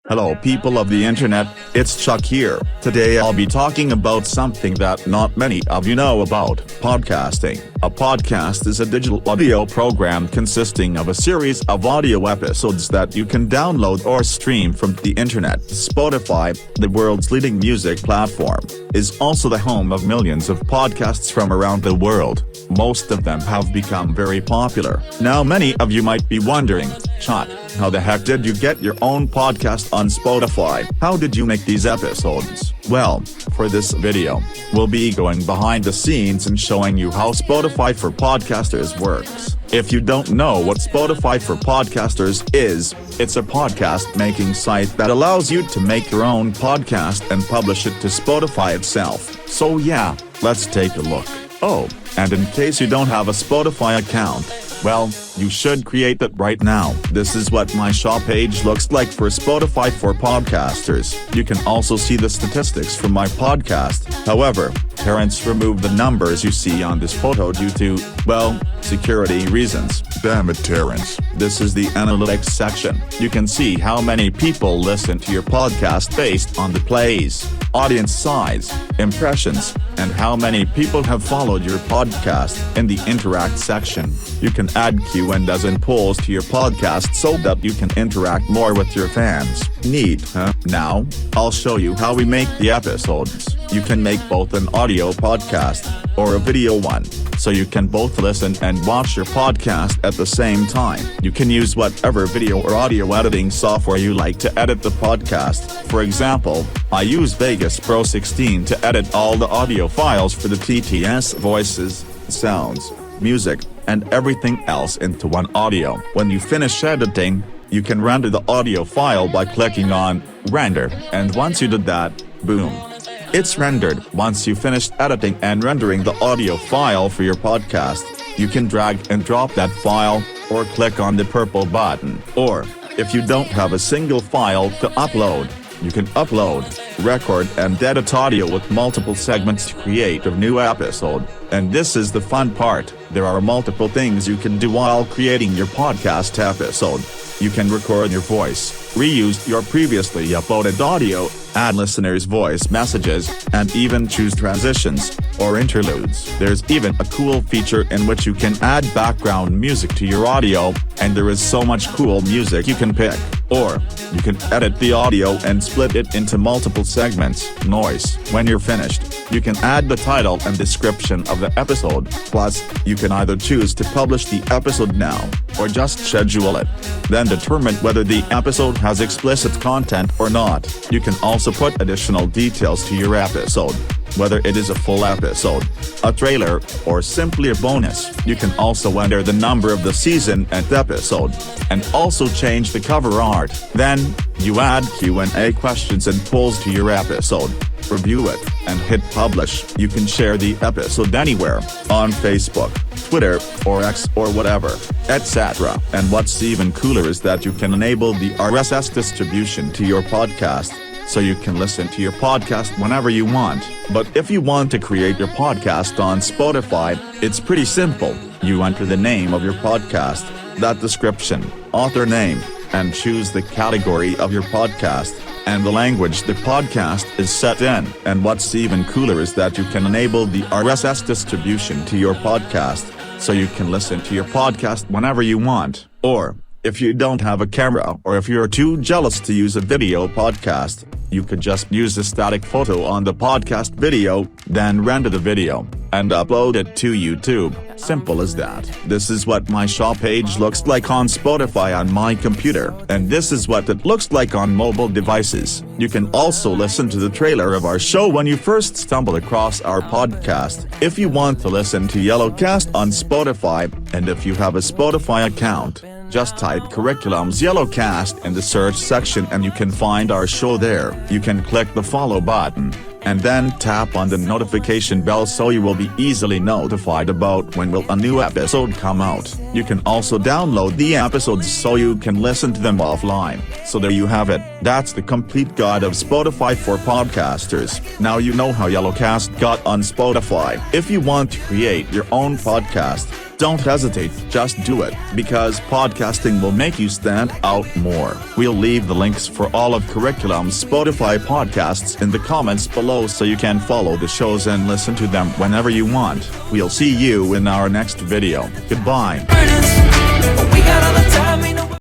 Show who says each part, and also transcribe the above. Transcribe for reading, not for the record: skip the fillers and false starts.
Speaker 1: Hello people of the internet, it's Chuck here. Today I'll be talking about something that not many of you know about, podcasting. A podcast is a digital audio program consisting of a series of audio episodes that you can download or stream from the internet. Spotify, the world's leading music platform, is also the home of millions of podcasts from around the world. Most of them have become very popular. Now many of you might be wondering, Chuck, how the heck did you get your own podcast on Spotify? How did you make these episodes? Well, for this video, we'll be going behind the scenes and showing you how Spotify for Podcasters works. If you don't know what Spotify for Podcasters is, it's a podcast making site that allows you to make your own podcast and publish it to Spotify itself. So yeah, let's take a look. Oh, and in case you don't have a Spotify account, well, you should create that right now. This is what my shop page looks like for Spotify for Podcasters. You can also see the statistics from my podcast. However, parents remove the numbers you see on this photo due to, well, security reasons. Damn it, Terrence. This is the analytics section. You can see how many people listen to your podcast based on the plays, audience size, impressions, and how many people have followed your podcast. In the interact section, you can add Q&As and polls to your podcast so that you can interact more with your fans. Neat, huh? Now, I'll show you how we make the episodes. You can make both an audio podcast or a video one, so you can both listen and watch your podcast at the same time. You can use whatever video or audio editing software you like to edit the podcast. For example, I use Vegas Pro 16 to edit all the audio files for the TTS voices, sounds, music, and everything else into one audio. When you finish editing, you can render the audio file by clicking on Render, and once you did that, boom, it's rendered. Once you finished editing and rendering the audio file for your podcast, you can drag and drop that file, or click on the purple button. Or, if you don't have a single file to upload, you can upload, record and edit audio with multiple segments to create a new episode. And this is the fun part, there are multiple things you can do while creating your podcast episode. You can record your voice, reuse your previously uploaded audio, add listeners' voice messages, and even choose transitions or interludes. There's even a cool feature in which you can add background music to your audio, and there is so much cool music you can pick. Or, you can edit the audio and split it into multiple segments, noise. When you're finished, you can add the title and description of the episode. Plus, you can either choose to publish the episode now, or just schedule it. Then determine whether the episode has explicit content or not. You can also put additional details to your episode, whether it is a full episode, a trailer, or simply a bonus. You can also enter the number of the season and episode, and also change the cover art. Then, you add Q&A questions and polls to your episode. Review it, and hit publish. You can share the episode anywhere, on Facebook, Twitter, or X, or whatever, etc. And what's even cooler is that you can enable the RSS distribution to your podcast, so you can listen to your podcast whenever you want. But if you want to create your podcast on Spotify, it's pretty simple. You enter the name of your podcast, that description, author name, and choose the category of your podcast, and the language the podcast is set in. And what's even cooler is that you can enable the RSS distribution to your podcast, so you can listen to your podcast whenever you want. Or, if you don't have a camera, or if you're too jealous to use a video podcast, you could just use a static photo on the podcast video, then render the video, and upload it to YouTube. Simple as that. This is what my shop page looks like on Spotify on my computer, and this is what it looks like on mobile devices. You can also listen to the trailer of our show when you first stumble across our podcast. If you want to listen to YellowCast on Spotify, and if you have a Spotify account, just type Curriculum's YellowCast in the search section and you can find our show there. You can click the follow button, and then tap on the notification bell so you will be easily notified about when will a new episode come out. You can also download the episodes so you can listen to them offline. So there you have it. That's the complete guide of Spotify for podcasters. Now you know how YellowCast got on Spotify. If you want to create your own podcast, don't hesitate, just do it, because podcasting will make you stand out more. We'll leave the links for all of Curriculum's Spotify podcasts in the comments below so you can follow the shows and listen to them whenever you want. We'll see you in our next video. Goodbye.